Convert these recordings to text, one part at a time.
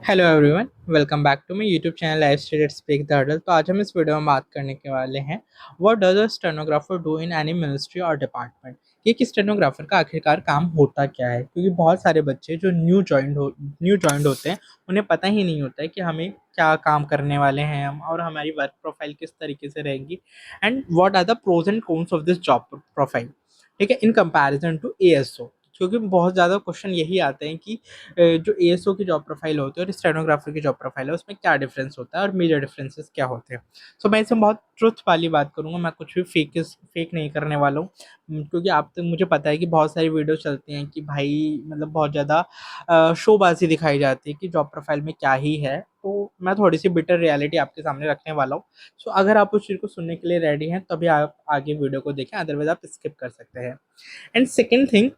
Hello everyone, welcome back to my YouTube channel lifestyle speak the huddle. तो आज हम इस video में बात करने के वाले हैं what does a stenographer do in any ministry और डिपार्टमेंट। ये कि स्टेनोग्राफर का आखिरकार काम होता क्या है, क्योंकि बहुत सारे बच्चे जो न्यू जॉइंड होते हैं उन्हें पता ही नहीं होता है कि हमें क्या काम करने वाले हैं हम, और हमारी वर्क प्रोफाइल किस तरीके से रहेगी and what are the pros and cons of this job profile. ठीक है, इन कंपैरिजन टू एएसओ। क्योंकि बहुत ज़्यादा क्वेश्चन यही आते हैं कि जो एएसओ की जॉब प्रोफाइल होती है और स्टेनोग्राफर की जॉब प्रोफाइल है उसमें क्या डिफरेंस होता है और मेजर डिफरेंसेस क्या होते हैं। सो मैं इसमें बहुत ट्रुथ वाली बात करूंगा, मैं कुछ भी फेक नहीं करने वाला हूँ। क्योंकि आप तो मुझे पता है कि बहुत सारी वीडियो चलती हैं कि भाई मतलब बहुत ज़्यादा शोबाजी दिखाई जाती है कि जॉब प्रोफाइल में क्या ही है। तो मैं थोड़ी सी बिटर रियलिटी आपके सामने रखने वाला हूँ। सो अगर आप उस चीज़ को सुनने के लिए रेडी हैं तभी आप आगे वीडियो को देखें, अदरवाइज आप स्किप कर सकते हैं। एंड सेकेंड थिंग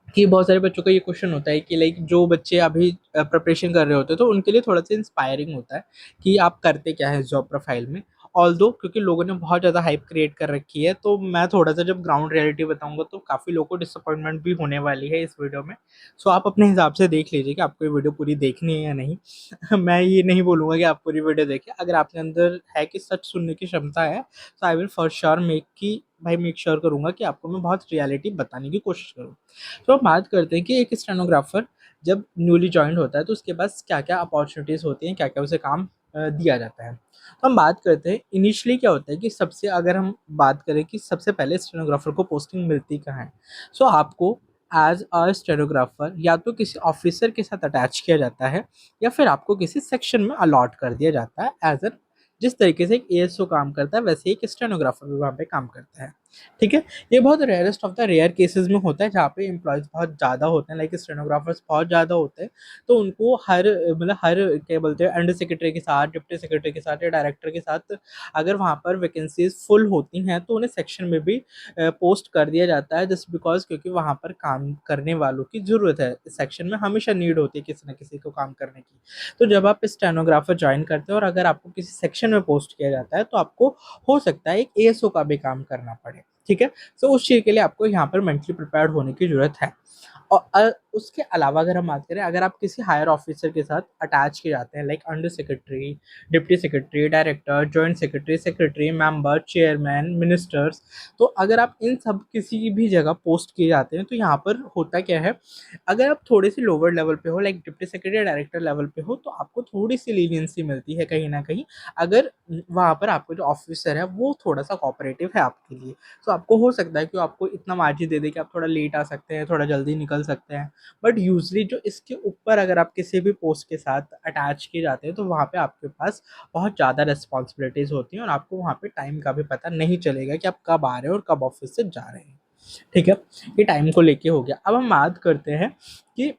कि बहुत सारे बच्चों का ये क्वेश्चन होता है कि लाइक जो बच्चे अभी प्रिपरेशन कर रहे होते हैं तो उनके लिए थोड़ा सा इंस्पायरिंग होता है कि आप करते क्या है जॉब प्रोफाइल में। ऑल दो क्योंकि लोगों ने बहुत ज़्यादा हाइप क्रिएट कर रखी है, तो मैं थोड़ा सा जब ग्राउंड रियलिटी बताऊंगा तो काफ़ी लोगों को डिसअपॉइंटमेंट भी होने वाली है इस वीडियो में। सो आप अपने हिसाब से देख लीजिए कि आपको ये वीडियो पूरी देखनी है या नहीं। मैं ये नहीं बोलूँगा कि आप पूरी वीडियो देखें, अगर आपके अंदर है कि सच सुनने की क्षमता है तो I will for sure make sure करूंगा कि आपको मैं बहुत रियलिटी बताने की कोशिश करूँ। तो हम बात करते हैं कि एक स्टेनोग्राफर जब न्यूली ज्वाइंट होता है तो उसके पास क्या क्या अपॉर्चुनिटीज़ होती हैं, क्या क्या उसे काम दिया जाता है। तो हम बात करते हैं इनिशियली क्या होता है कि सबसे अगर हम बात करें कि सबसे पहले स्टेनोग्राफर को पोस्टिंग मिलती कहाँ है। सो आपको एज अ स्टेनोग्राफर या तो किसी ऑफिसर के साथ अटैच किया जाता है या फिर आपको किसी सेक्शन में अलॉट कर दिया जाता है एज अ, जिस तरीके से एक एएसओ काम करता है वैसे एक स्टेनोग्राफर भी वहाँ पे काम करता है। ठीक है, ये बहुत rarest of the rare cases में होता है जहाँ पे एम्प्लॉयज बहुत ज़्यादा होते हैं, लाइक स्टेनोग्राफर्स बहुत ज़्यादा होते हैं। तो उनको हर क्या बोलते हैं अंडर सेक्रेटरी के साथ, डिप्टी सेक्रेटरी के साथ या डायरेक्टर के साथ अगर वहाँ पर वैकेंसीज फुल होती हैं तो उन्हें सेक्शन में भी पोस्ट कर दिया जाता है, जस्ट बिकॉज क्योंकि वहाँ पर काम करने वालों की ज़रूरत है। सेक्शन में हमेशा नीड होती है किसी न किसी को काम करने की। तो जब आप स्टेनोग्राफर ज्वाइन करते हैं और अगर आपको किसी सेक्शन में पोस्ट किया जाता है तो आपको हो सकता है एक एएसओ का भी काम करना पड़े। ठीक है, तो उस चीज़ के लिए आपको यहाँ पर मेंटली प्रिपेयर्ड होने की जरूरत है। और उसके अलावा अगर हम बात करें, अगर आप किसी हायर ऑफिसर के साथ अटैच किए जाते हैं like under secretary, deputy secretary, director, joint secretary, secretary, member, chairman, ministers, तो अगर आप इन सब किसी भी जगह पोस्ट किए जाते हैं तो यहाँ पर होता क्या है, अगर आप थोड़े से लोअर लेवल पे हो like deputy secretary director level पे हो तो आपको थोड़ी सी लीनियंसी मिलती है कहीं ना कहीं, अगर वहाँ पर आपको जो ऑफिसर है वो थोड़ा सा कोऑपरेटिव है आपके लिए। तो आपको हो सकता है कि वो आपको इतना मार्जिन दे दे कि आप थोड़ा लेट आ सकते हैं, थोड़ा जल्दी निकल सकते हैं। बट यूजली जो इसके ऊपर अगर आप किसी भी पोस्ट के साथ अटैच किए जाते हैं तो वहाँ पे आपके पास बहुत ज़्यादा रिस्पॉन्सिबिलिटीज होती हैं और आपको वहाँ पे टाइम का भी पता नहीं चलेगा कि आप कब आ रहे हैं और कब ऑफिस से जा रहे हैं। ठीक है, ये टाइम को लेके हो गया। अब हम बात करते हैं कि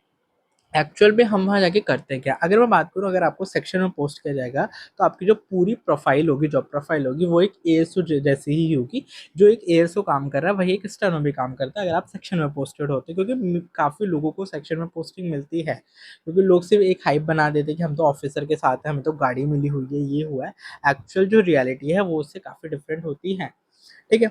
एक्चुअल में हम वहाँ जाके करते हैं क्या। अगर मैं बात करूँ, अगर आपको सेक्शन में पोस्ट किया जाएगा तो आपकी जो पूरी प्रोफाइल होगी, जॉब प्रोफाइल होगी, वो एक एएसओ जैसी ही होगी। जो एक एएसओ काम कर रहा है वही एक स्टेनो भी काम करता है अगर आप सेक्शन में पोस्टेड होते हैं, क्योंकि काफ़ी लोगों को सेक्शन में पोस्टिंग मिलती है क्योंकि लोग सिर्फ एक हाइप बना देते हैं कि हम तो ऑफिसर के साथ हैं, हमें तो गाड़ी मिली हुई है, ये हुआ है। एक्चुअल जो रियलिटी है वो उससे काफ़ी डिफरेंट होती है। ठीक है,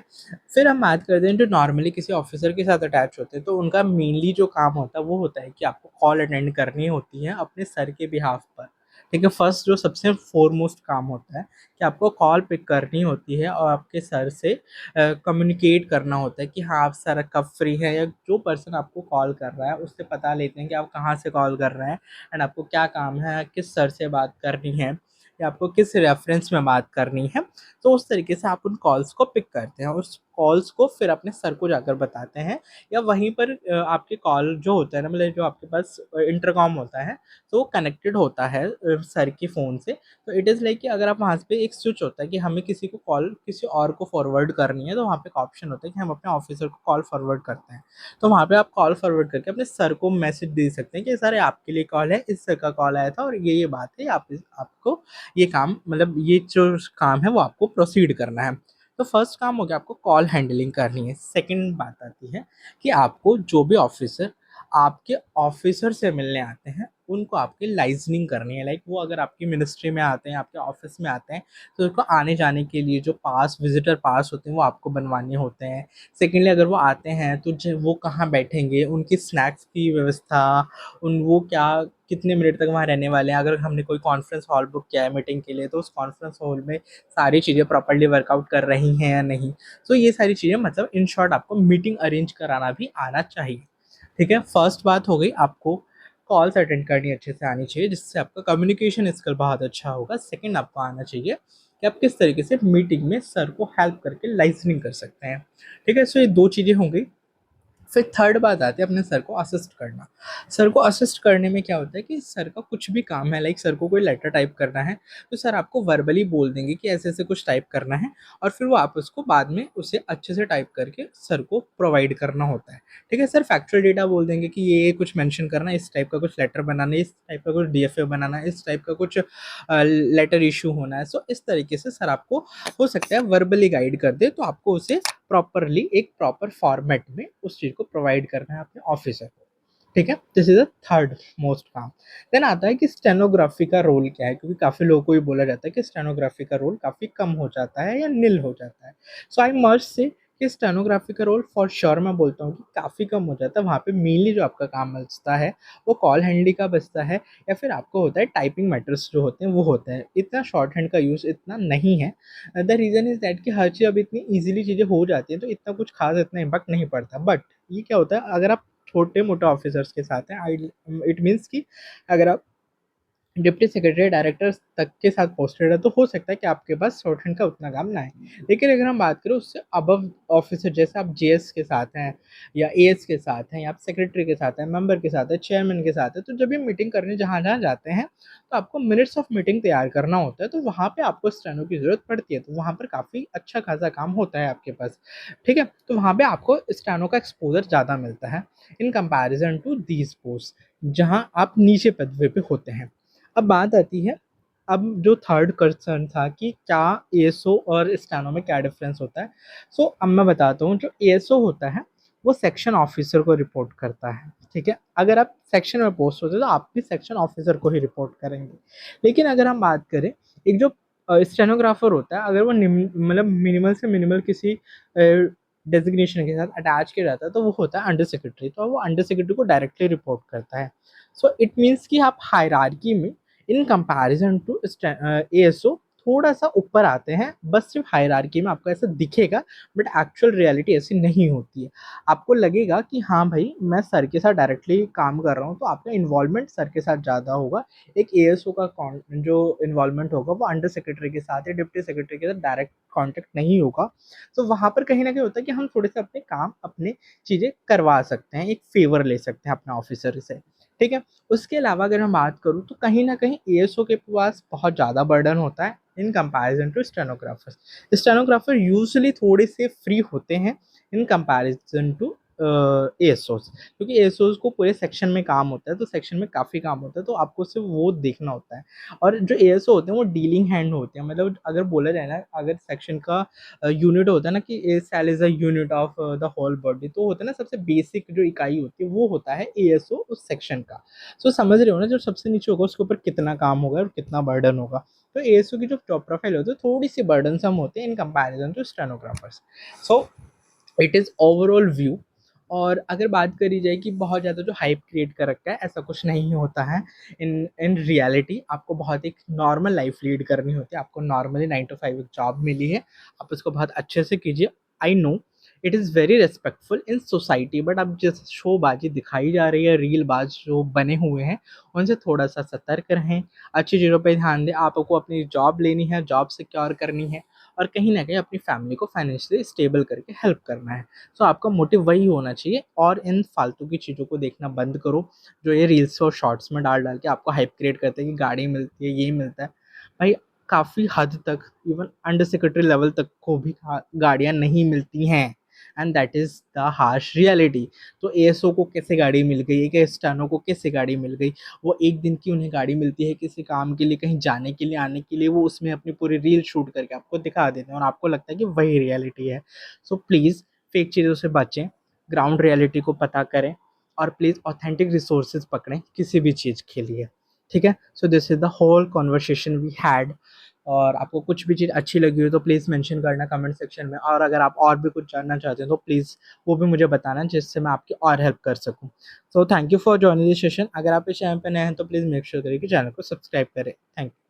फिर हम बात करते हैं जो नॉर्मली किसी ऑफिसर के साथ अटैच होते हैं तो उनका मेनली जो काम होता है वो होता है कि आपको कॉल अटेंड करनी होती है अपने सर के बिहाफ पर। ठीक है, फर्स्ट जो सबसे फोरमोस्ट काम होता है कि आपको कॉल पिक करनी होती है और आपके सर से कम्युनिकेट करना होता है कि हाँ आप सर कब फ्री है, या जो पर्सन आपको कॉल कर रहा है उससे पता लेते हैं कि आप कहाँ से कॉल कर रहे हैं एंड आपको क्या काम है, किस सर से बात करनी है या आपको किस रेफरेंस में बात करनी है। तो उस तरीके से आप उन कॉल्स को पिक करते हैं, उस कॉल्स को फिर अपने सर को जाकर बताते हैं, या वहीं पर आपके कॉल जो होता है ना, मतलब जो आपके पास इंटरकॉम होता है तो वो कनेक्टेड होता है सर की फ़ोन से। तो इट इज़ लाइक कि अगर आप वहाँ पे एक स्विच होता है कि हमें किसी को कॉल किसी और को फॉरवर्ड करनी है तो वहाँ पे एक ऑप्शन होता है कि हम अपने ऑफिसर को कॉल फॉरवर्ड करते हैं। तो वहाँ पे आप कॉल फॉरवर्ड करके अपने सर को मैसेज दे सकते हैं कि सर आपके लिए कॉल है, इस सर का कॉल आया था और ये बात है, आपको ये काम मतलब ये जो काम है वो आपको प्रोसीड करना है। तो फर्स्ट काम हो गया, आपको कॉल हैंडलिंग करनी है। सेकंड बात आती है कि आपको जो भी ऑफिसर आपके ऑफिसर से मिलने आते हैं उनको आपकी लाइजनिंग करनी है। लाइक वो अगर आपकी मिनिस्ट्री में आते हैं, आपके ऑफिस में आते हैं, तो उनको आने जाने के लिए जो पास, विजिटर पास होते हैं, वो आपको बनवाने होते हैं। सेकेंडली, अगर वो आते हैं तो वो कहाँ बैठेंगे, उनकी स्नैक्स की व्यवस्था, उन वो क्या कितने मिनट तक वहाँ रहने वाले हैं, अगर हमने कोई कॉन्फ्रेंस हॉल बुक किया है मीटिंग के लिए, तो उस कॉन्फ्रेंस हॉल में सारी चीज़ें प्रॉपर्ली वर्कआउट कर रही हैं या नहीं। तो ये सारी चीज़ें, मतलब इन शॉर्ट आपको मीटिंग अरेंज कराना भी आना चाहिए। ठीक है, फर्स्ट बात हो गई, आपको कॉल्स अटेंड करनी अच्छे से आनी चाहिए, जिससे आपका कम्युनिकेशन स्किल बहुत अच्छा होगा। सेकंड, आपको आना चाहिए कि आप किस तरीके से मीटिंग में सर को हेल्प करके लाइसनिंग कर सकते हैं। ठीक है, सो ये दो चीज़ें हो गई। फिर थर्ड बात आती है अपने सर को असिस्ट करना। सर को असिस्ट करने में क्या होता है कि सर का कुछ भी काम है, लाइक सर को कोई लेटर टाइप करना है, तो सर आपको वर्बली बोल देंगे कि ऐसे ऐसे कुछ टाइप करना है, और फिर वो आप उसको बाद में उसे अच्छे से टाइप करके सर को प्रोवाइड करना होता है। ठीक है, सर फैक्चुअल डेटा बोल देंगे कि ये कुछ मेंशन करना है, इस टाइप का कुछ लेटर बनाना है, इस टाइप का कुछ डीएफए बनाना है, इस टाइप का कुछ लेटर इशू होना है। सो इस तरीके से सर आपको हो सकता है वर्बली गाइड कर दे, तो आपको उसे प्रॉपरली एक प्रॉपर फॉर्मेट में उस चीज को प्रोवाइड करना है अपने ऑफिसर को। ठीक है, this is the third most काम। देन आता है कि स्टेनोग्राफी का रोल क्या है, क्योंकि काफी लोगों को ये बोला जाता है कि स्टेनोग्राफी का रोल काफी कम हो जाता है या नील हो जाता है। सो आई मस्ट से कि स्टेनोग्राफी का रोल फॉर श्योर मैं बोलता हूँ कि काफी कम हो जाता है। वहाँ पे मेनली जो आपका काम बचता है वो कॉल हैंडलिंग का बचता है, या फिर आपको होता है टाइपिंग मैटर्स जो होते हैं वो होते हैं। इतना शॉर्ट हैंड का यूज इतना नहीं है। द रीज़न इज़ दैट कि हर चीज़ अब इतनी ईज़िली चीज़ें हो जाती हैं, तो इतना कुछ ख़ास इतना इम्पैक्ट नहीं पड़ता। बट ये क्या होता है, अगर आप छोटे-मोटे ऑफ़िसर्स के साथ हैं, इट मीन्स कि अगर आप डिप्टी सेक्रेटरी डायरेक्टर तक के साथ पोस्टेड है, तो हो सकता है कि आपके पास शॉर्टहैंड का उतना काम ना आए। लेकिन अगर हम बात करें उससे अबव ऑफिसर, जैसे आप जेएस के साथ हैं या एएस के साथ हैं या आप सेक्रेटरी के साथ हैं, मेंबर के साथ हैं, चेयरमैन के साथ हैं, तो जब ये मीटिंग करने जहाँ जहाँ जाते हैं, तो आपको मिनट्स ऑफ मीटिंग तैयार करना होता है, तो वहाँ पे आपको स्टेनो की जरूरत पड़ती है। तो वहाँ पर काफ़ी अच्छा खासा काम होता है आपके पास। ठीक है, तो वहाँ पे आपको स्टेनो का एक्सपोजर ज़्यादा मिलता है in comparison to these post, जहाँ आप नीचे पदवी पे होते हैं। अब बात आती है, अब जो थर्ड कंसर्न था कि क्या एएसओ और स्टेनो में क्या डिफरेंस होता है। सो अब मैं बताता हूँ, जो एएसओ होता है वो सेक्शन ऑफिसर को रिपोर्ट करता है। ठीक है, अगर आप सेक्शन में पोस्ट होते हैं तो आप भी सेक्शन ऑफिसर को ही रिपोर्ट करेंगे। लेकिन अगर हम बात करें, एक जो स्टेनोग्राफर होता है, अगर वो मतलब मिनिमल से मिनिमल किसी डेजिग्नेशन के साथ अटैच किया जाता है, तो वो होता है अंडर सेक्रेटरी। तो वो अंडर सेक्रेटरी को डायरेक्टली रिपोर्ट करता है। सो इट मीन्स कि आप हायरार्की में इन कंपैरिजन टू एएसओ थोड़ा सा ऊपर आते हैं। बस सिर्फ हायरार्की में आपको ऐसा दिखेगा, बट एक्चुअल रियलिटी ऐसी नहीं होती है। आपको लगेगा कि हाँ भाई, मैं सर के साथ डायरेक्टली काम कर रहा हूँ, तो आपका इन्वॉल्वमेंट सर के साथ ज़्यादा होगा। एक एएसओ का जो इन्वॉल्वमेंट होगा वो अंडर सेक्रेटरी के साथ या डिप्टी सेक्रेटरी के साथ डायरेक्ट कॉन्टेक्ट नहीं होगा। तो वहाँ पर कहीं ना कहीं होता है कि हम थोड़े से अपने काम, अपने चीज़ें करवा सकते हैं, एक फेवर ले सकते हैं अपने ऑफिसर से। ठीक है, उसके अलावा अगर मैं बात करूँ तो कहीं ना कहीं एएसओ के पास बहुत ज़्यादा बर्डन होता है in comparison to stenographers. Stenographer usually थोड़े से फ्री होते हैं इन कंपैरिजन टू एएसओस, क्योंकि एएसओस को पूरे सेक्शन में काम होता है, तो सेक्शन में काफ़ी काम होता है, तो आपको सिर्फ वो देखना होता है। और जो एएसओ होते हैं वो डीलिंग हैंड होते हैं, मतलब अगर बोला जाए ना, अगर सेक्शन का यूनिट होता है ना कि a cell is a unit of the whole body, तो होता है ना सबसे बेसिक जो इकाई होती है वो होता है एएसओ उस सेक्शन का। सो समझ रहे हो ना, जो सबसे नीचे होगा उसके ऊपर कितना काम होगा और कितना बर्डन होगा। तो एएसओ की जो जॉब प्रोफाइल होती है थोड़ी सी बर्डनसम होती है in comparison to stenographers. So it is overall view. और अगर बात करी जाए कि बहुत ज़्यादा जो हाइप क्रिएट कर रखा है, ऐसा कुछ नहीं होता है। इन इन रियलिटी आपको बहुत एक नॉर्मल लाइफ लीड करनी होती है। आपको नॉर्मली 9 to 5 एक जॉब मिली है, आप उसको बहुत अच्छे से कीजिए। I know it is very respectful in society, but अब जिस शोबाजी दिखाई जा रही है, रील बाज जो बने हुए हैं, उनसे थोड़ा सा सतर्क रहें। अच्छी चीज़ों पे ध्यान दें। आपको अपनी जॉब लेनी है, जॉब सिक्योर करनी है, और कहीं ना कहीं अपनी फैमिली को फाइनेंशियली स्टेबल करके हेल्प करना है। सो आपका मोटिव वही होना चाहिए, और इन फालतू की चीज़ों को देखना बंद करो, जो ये रील्स और शॉर्ट्स में डाल डाल के आपको हाइप क्रिएट करते हैं कि गाड़ी मिलती है, ये मिलता है। भाई, काफ़ी हद तक इवन अंडर सेक्रेटरी लेवल तक को भी गाड़ियाँ नहीं मिलती हैं, and that is the harsh reality. तो एएसओ को कैसे गाड़ी मिल गई, एक स्टानो को कैसे गाड़ी मिल गई? वो एक दिन की उन्हें गाड़ी मिलती है किसी काम के लिए, कहीं जाने के लिए, आने के लिए, वो उसमें अपनी पूरी रील शूट करके आपको दिखा देते हैं, और आपको लगता है कि वही रियलिटी है। सो प्लीज़ फेक चीज़ों से बचें, ग्राउंड रियलिटी को पता करें, और प्लीज़ ऑथेंटिक रिसोर्सेज पकड़ें किसी भी चीज़ के लिए, ठीक है। So this is the whole conversation we had. और आपको कुछ भी चीज़ अच्छी लगी हो तो प्लीज़ मेंशन करना कमेंट सेक्शन में, और अगर आप और भी कुछ जानना चाहते हैं तो प्लीज़ वो भी मुझे बताना, जिससे मैं आपकी और हेल्प कर सकूँ। So thank you for joining this session. अगर आप इस चैनल पे नए हैं तो प्लीज़ मेक श्योर करिए कि चैनल को सब्सक्राइब करें। Thank you.